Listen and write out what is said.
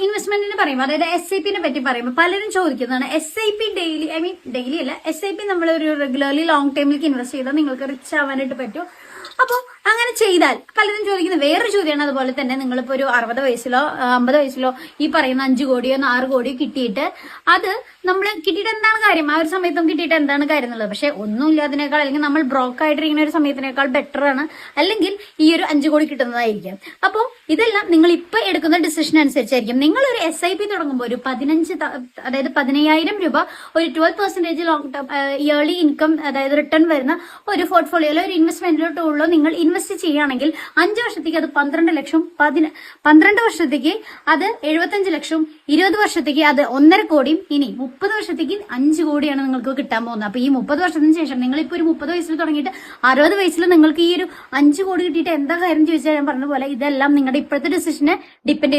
ഇൻവെസ്റ്റ്മെന്റിന് പറയുമ്പോൾ, അതായത് SIP പറ്റി പറയുമ്പോൾ പലരും ചോദിക്കുന്നതാണ് SIP ഡെയിലി അല്ല, SIP നമ്മൾ ഒരു റെഗുലർലി ലോങ് ടൈമിലേക്ക് ഇൻവെസ്റ്റ് ചെയ്താൽ നിങ്ങൾക്ക് റിച്ച് ആവാനായിട്ട് പറ്റും. അപ്പോൾ അങ്ങനെ ചെയ്താൽ പലരും ചോദിക്കുന്ന വേറൊരു ചോദ്യമാണ്. അതുപോലെ തന്നെ നിങ്ങളിപ്പോ ഒരു 60 വയസ്സിലോ 50 വയസ്സിലോ ഈ പറയുന്ന 5 കോടിയോ 6 കോടിയോ കിട്ടിയിട്ട് അത് നമ്മൾ കിട്ടിയിട്ട് എന്താണ് കാര്യം, ആ ഒരു സമയത്തും കിട്ടിയിട്ട് എന്താണ് കാര്യം എന്നുള്ളത്. പക്ഷെ ഒന്നുമില്ലാതിനേക്കാൾ, അല്ലെങ്കിൽ നമ്മൾ ബ്രോക്ക് ആയിട്ടിരിക്കുന്ന ഒരു സമയത്തിനേക്കാൾ ബെറ്റർ ആണ് അല്ലെങ്കിൽ ഈ ഒരു 5 കോടി കിട്ടുന്നതായിരിക്കും. അപ്പോൾ ഇതെല്ലാം നിങ്ങൾ ഇപ്പൊ എടുക്കുന്ന ഡിസിഷൻ അനുസരിച്ചായിരിക്കും. നിങ്ങൾ ഒരു SIP തുടങ്ങുമ്പോൾ ഒരു 15,000 രൂപ, ഒരു 12% ലോങ് ടേം ഇയർലി ഇൻകം, അതായത് റിട്ടേൺ വരുന്ന ഒരു പോർട്ട്ഫോളിയോയിലോ ഒരു ഇൻവെസ്റ്റ്മെന്റിലോട്ടുള്ള നിങ്ങൾ ഇൻവെസ്റ്റ് ചെയ്യുകയാണെങ്കിൽ 5 വർഷത്തേക്ക് അത് 12 ലക്ഷം, 12 വർഷത്തേക്ക് അത് 75 ലക്ഷം, 20 വർഷത്തേക്ക് അത് 1.5 കോടിയും, ഇനി 30 വർഷത്തേക്ക് 5 കോടിയാണ് നിങ്ങൾക്ക് കിട്ടാൻ പോകുന്നത്. അപ്പൊ ഈ 30 വർഷത്തിന് ശേഷം നിങ്ങളിപ്പോ ഒരു 30 വയസ്സിൽ തുടങ്ങിയിട്ട് 60 വയസ്സിൽ നിങ്ങൾക്ക് ഈ ഒരു 5 കോടി കിട്ടിയിട്ട് എന്താ കാര്യം ചോദിച്ചാൽ ഞാൻ പറഞ്ഞ പോലെ ഇതെല്ലാം നിങ്ങളുടെ ഇപ്പോഴത്തെ ഡിസിഷനെ ഡിപ്പെൻഡ്